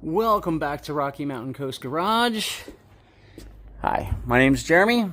Welcome back to Rocky Mountain Coast Garage. Hi, my name's Jeremy.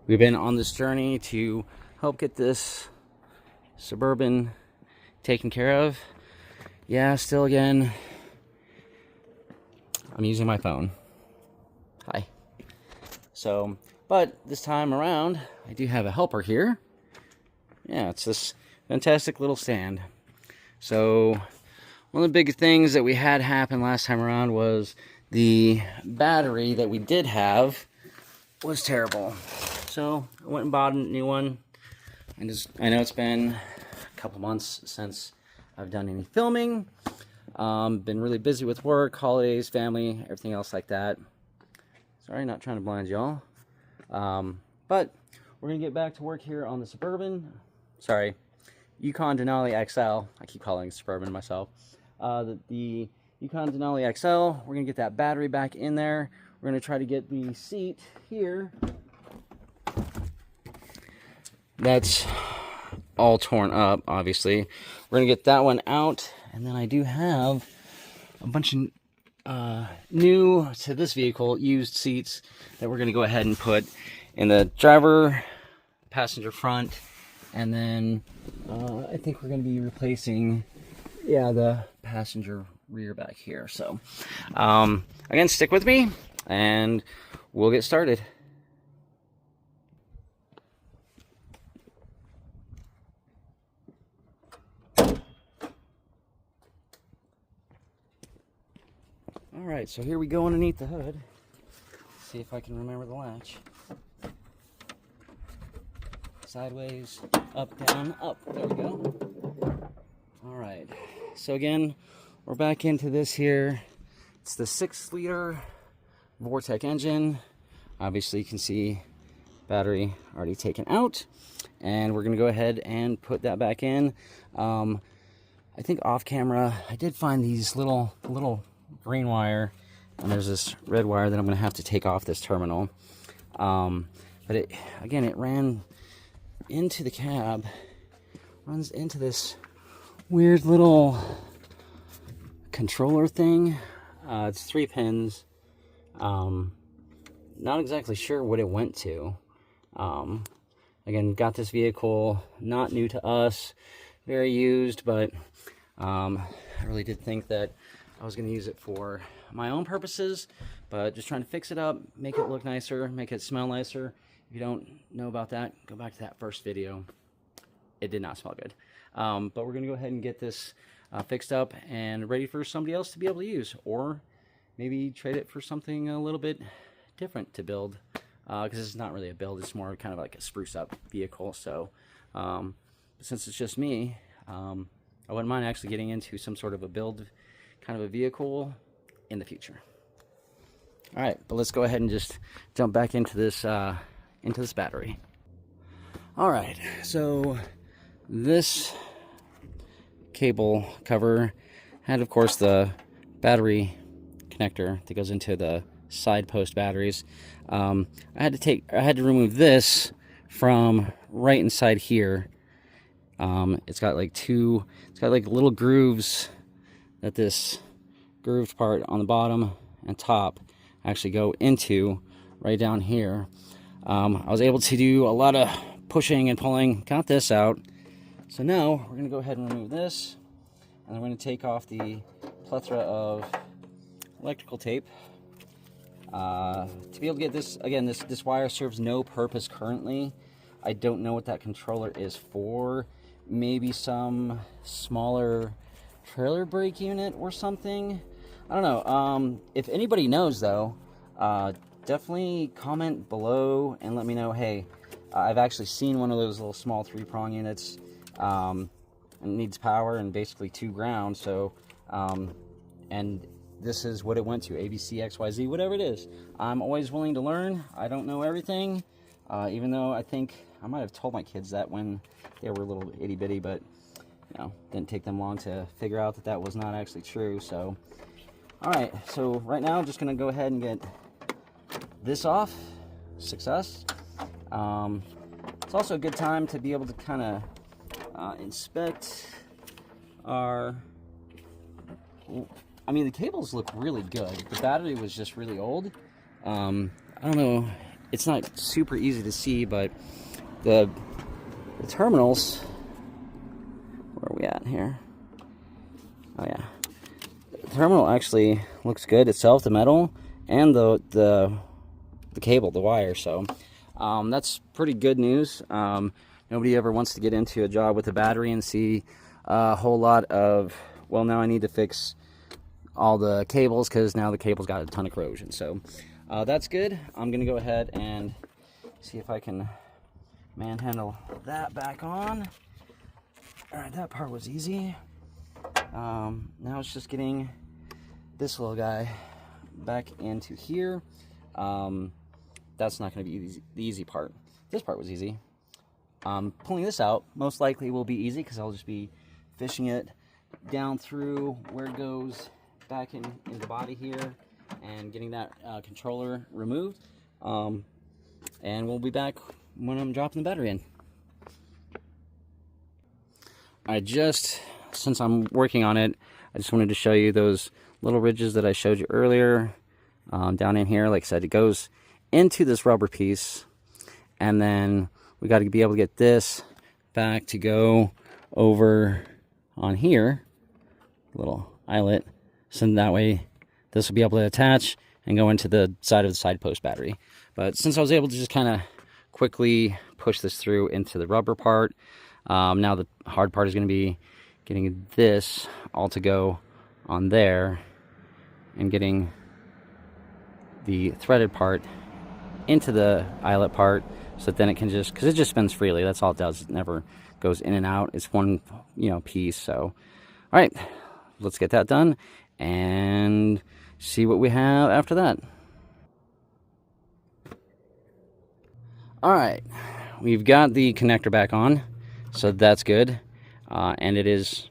We've been on this journey to help get this Suburban taken care of. Yeah, still again, I'm using my phone. Hi. But this time around, I do have a helper here. Yeah, it's this fantastic little stand. So, one of the big things that we had happen last time around was the battery that we did have was terrible. So I went and bought a new one. I know it's been a couple months since I've done any filming. Been really busy with work, holidays, family, everything else like that. Sorry, not trying to blind y'all. But we're gonna get back to work here on the Suburban. Sorry, Yukon Denali XL. I keep calling it Suburban myself. The Yukon Denali XL, we're going to get that battery back in there. We're going to try to get the seat here. That's all torn up, obviously. We're going to get that one out. And then I do have a bunch of new to this vehicle used seats that we're going to go ahead and put in the driver, passenger front. And then I think we're going to be replacing the passenger rear back here. So again, stick with me and we'll get started. All right, so here we go underneath the hood. See if I can remember the latch. Sideways, up, down, up. There we go. All right. So again, we're back into this here. It's the 6-liter Vortec engine. Obviously, you can see battery already taken out. And we're going to go ahead and put that back in. I think off camera, I did find these little green wire. And there's this red wire that I'm going to have to take off this terminal. But it ran into the cab. Runs into this weird little controller thing. It's 3 pins. Not exactly sure what it went to. Again, got this vehicle not new to us, very used, but I really did think that I was going to use it for my own purposes, but just trying to fix it up, make it look nicer, make it smell nicer. If you don't know about that, go back to that first video. It did not smell good. But we're going to go ahead and get this fixed up and ready for somebody else to be able to use, or maybe trade it for something a little bit different to build, because it's not really a build, it's more kind of like a spruce up vehicle. So since it's just me, I wouldn't mind actually getting into some sort of a build kind of a vehicle in the future. All right, but let's go ahead and just jump back into this battery. All right, so this cable cover had, of course, the battery connector that goes into the side post batteries. I had to remove this from right inside here. It's got like little grooves that this grooved part on the bottom and top actually go into right down here. I was able to do a lot of pushing and pulling, got this out. So now we're going to go ahead and remove this, and I'm going to take off the plethora of electrical tape. To be able to get this, again, this wire serves no purpose currently. I don't know what that controller is for. Maybe some smaller trailer brake unit or something. I don't know. If anybody knows though, definitely comment below and let me know. Hey, I've actually seen one of those little small 3-prong units. And it needs power and basically 2 ground. So, and this is what it went to, ABC, XYZ, whatever it is. I'm always willing to learn. I don't know everything, even though I think I might have told my kids that when they were little itty bitty, but you know, didn't take them long to figure out that that was not actually true. So, all right, so right now I'm just gonna go ahead and get this off. Success. It's also a good time to be able to kind of inspect our I mean, the cables look really good. The battery was just really old. I don't know, it's not super easy to see, but the terminals, where are we at here? Oh yeah, the terminal actually looks good itself, the metal and the cable, the wire. So that's pretty good news. Nobody ever wants to get into a job with a battery and see a whole lot of, well, now I need to fix all the cables because now the cable's got a ton of corrosion. So that's good. I'm gonna go ahead and see if I can manhandle that back on. All right, that part was easy. Now it's just getting this little guy back into here. That's not going to be the easy part. This part was easy. Pulling this out most likely will be easy because I'll just be fishing it down through where it goes back in the body here and getting that controller removed. And we'll be back when I'm dropping the battery in. Since I'm working on it, I just wanted to show you those little ridges that I showed you earlier. Down in here, like I said, it goes into this rubber piece, and then we got to be able to get this back to go over on here, little eyelet, so that way this will be able to attach and go into the side of the side post battery. But since I was able to just kind of quickly push this through into the rubber part, now the hard part is going to be getting this all to go on there and getting the threaded part into the eyelet part, so that then it can just, because it just spins freely, that's all it does. It never goes in and out. It's one, piece. So all right, let's get that done and see what we have after that. All right, we've got the connector back on, so that's good. And it is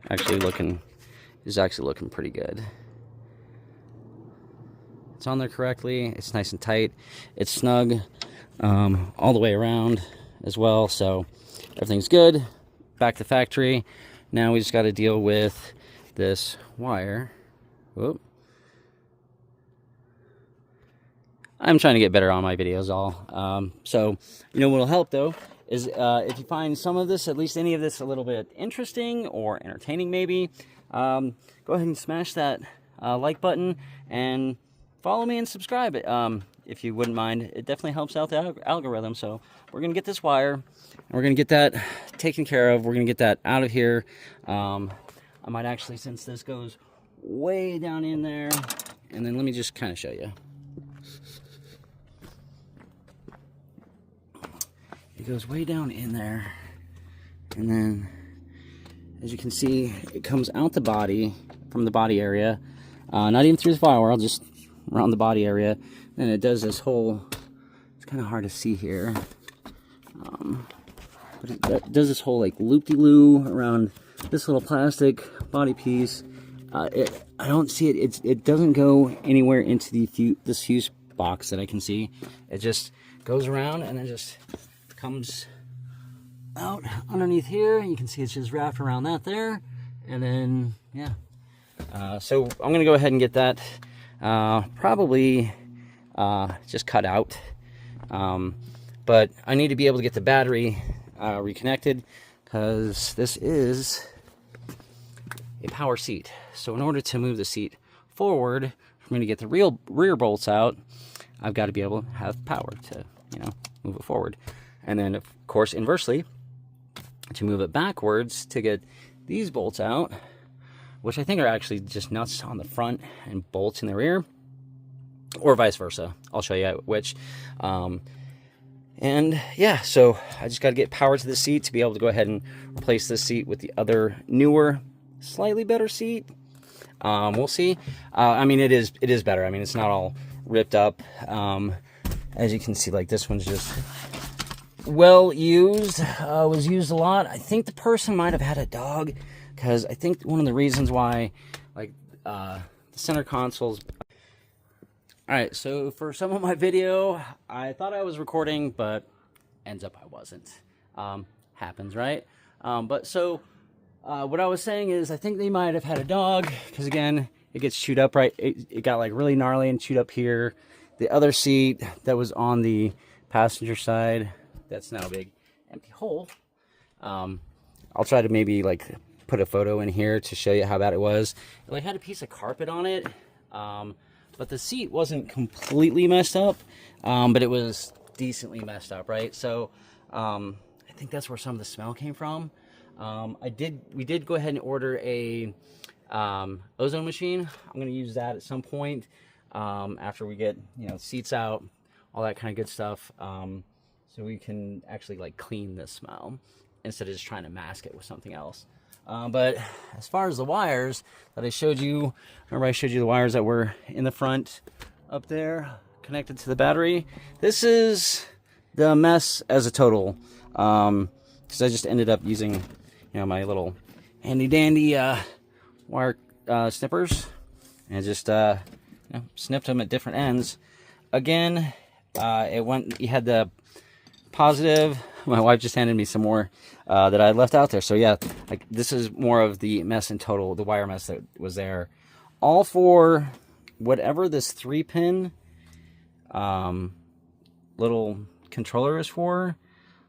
actually looking pretty good. It's on there correctly. It's nice and tight. It's snug all the way around as well. So everything's good. Back to factory. Now we just got to deal with this wire. Whoop. I'm trying to get better on my videos all. So, what'll help though is if you find some of this, at least any of this, a little bit interesting or entertaining maybe, go ahead and smash that like button and follow me and subscribe if you wouldn't mind. It definitely helps out the algorithm. So we're going to get this wire and we're going to get that taken care of. We're going to get that out of here. I might actually, since this goes way down in there, and then let me just kind of show you. It goes way down in there, and then as you can see, it comes out the body, from the body area, not even through the firewire, I'll just around the body area. Then it does this whole, it's kind of hard to see here, but it does this whole like loop-de-loo around this little plastic body piece. I don't see it, it doesn't go anywhere into this fuse box that I can see. It just goes around and then just comes out underneath here. You can see it's just wrapped around that there, and then yeah. So I'm gonna go ahead and get that probably just cut out, but I need to be able to get the battery reconnected, because this is a power seat. So in order to move the seat forward, for me to get the rear bolts out, I've got to be able to have power to move it forward. And then, of course, inversely, to move it backwards to get these bolts out, which I think are actually just nuts on the front and bolts in the rear, or vice versa. I'll show you which. And yeah, so I just got to get power to the seat to be able to go ahead and replace this seat with the other newer, slightly better seat. We'll see. I mean, it is better. I mean, it's not all ripped up. As you can see, like this one's just well used, was used a lot. I think the person might have had a dog, because I think one of the reasons why, like, the center consoles. Alright, so for some of my video, I thought I was recording, but ends up I wasn't. Happens, right? But so, what I was saying is, I think they might have had a dog, because again, it gets chewed up, right? It got like really gnarly and chewed up here. The other seat that was on the passenger side, that's now a big empty hole. I'll try to maybe like put a photo in here to show you how bad it was. It like had a piece of carpet on it, but the seat wasn't completely messed up, but it was decently messed up, right? So I think that's where some of the smell came from. We did go ahead and order a ozone machine. I'm going to use that at some point after we get, you know, seats out, all that kind of good stuff, so we can actually like clean the smell instead of just trying to mask it with something else. But as far as the wires that I showed you, remember I showed you the wires that were in the front up there connected to the battery? This is the mess as a total, because I just ended up using, you know, my little handy dandy wire snippers and just you know, snipped them at different ends. Again, you had the positive. My wife just handed me some more that I left out there. So yeah, like this is more of the mess in total, the wire mess that was there. All for whatever this 3-pin little controller is for.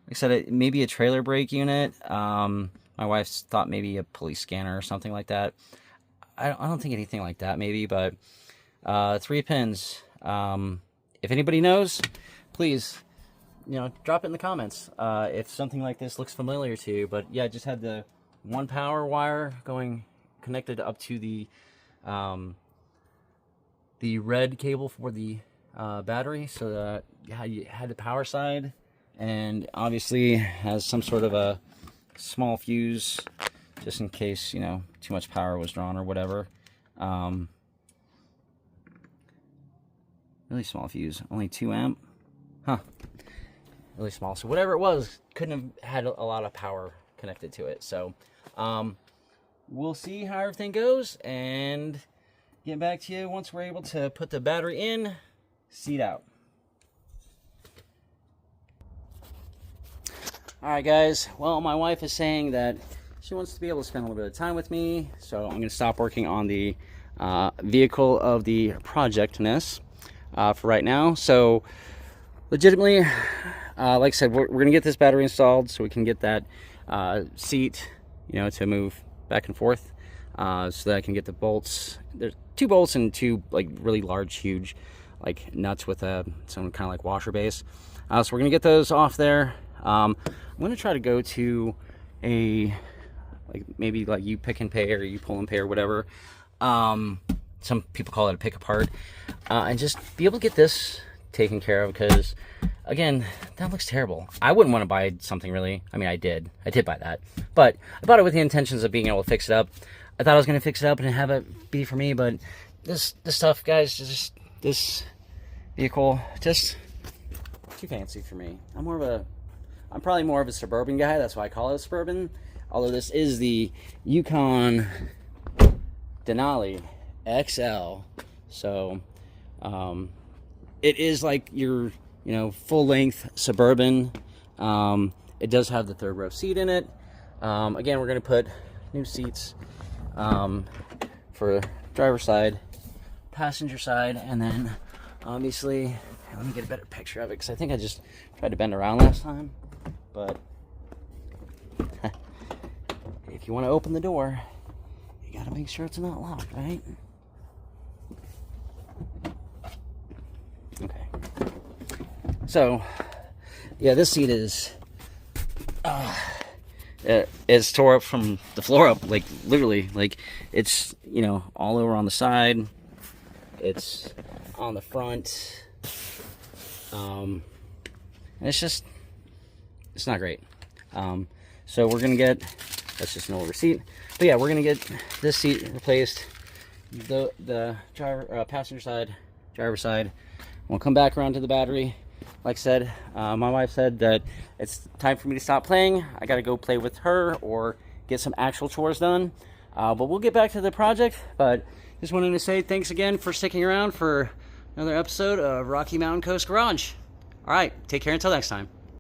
Like I said, it may be a trailer brake unit. My wife thought maybe a police scanner or something like that. I don't think anything like that maybe, but 3 pins. If anybody knows, please, you know, drop it in the comments if something like this looks familiar to you. But yeah, I just had the one power wire going connected up to the red cable for the battery, so that yeah, you had the power side, and obviously has some sort of a small fuse just in case, you know, too much power was drawn or whatever. Really small fuse, only 2 amp, huh? Really small. So whatever it was, couldn't have had a lot of power connected to it. So we'll see how everything goes and get back to you once we're able to put the battery in, seat out. All right, guys. Well, my wife is saying that she wants to be able to spend a little bit of time with me, so I'm going to stop working on the vehicle of the projectness for right now. So legitimately, like I said, we're going to get this battery installed so we can get that seat, you know, to move back and forth, so that I can get the bolts. There's 2 bolts and 2 like really large, huge, like nuts with some kind of like washer base. So we're going to get those off there. I'm going to try to go to a, like maybe like you pick and pay or you pull and pay or whatever. Some people call it a pick apart, and just be able to get this taken care of, because again, that looks terrible. I wouldn't want to buy something really. I mean, I did buy that, but I bought it with the intentions of being able to fix it up. I thought I was going to fix it up and have it be for me, but this stuff, guys, just this vehicle, just too fancy for me. I'm probably more of a suburban guy. That's why I call it a suburban. Although this is the Yukon Denali XL, so it is like your, you know, full-length suburban. It does have the 3rd row seat in it. Again, we're going to put new seats for driver's side, passenger side, and then obviously, let me get a better picture of it, because I think I just tried to bend around last time. But if you want to open the door, you got to make sure it's not locked, right? Okay. So, yeah, this seat is it's tore up from the floor up, like literally, like it's, you know, all over on the side, it's on the front, and it's not great. So we're gonna get, that's just an old receipt, but yeah, we're gonna get this seat replaced, the driver passenger side, driver side. We'll come back around to the battery. Like I said, my wife said that it's time for me to stop playing. I gotta go play with her or get some actual chores done, but we'll get back to the project. But just wanted to say thanks again for sticking around for another episode of Rocky Mountain Coast Garage. All right, take care until next time.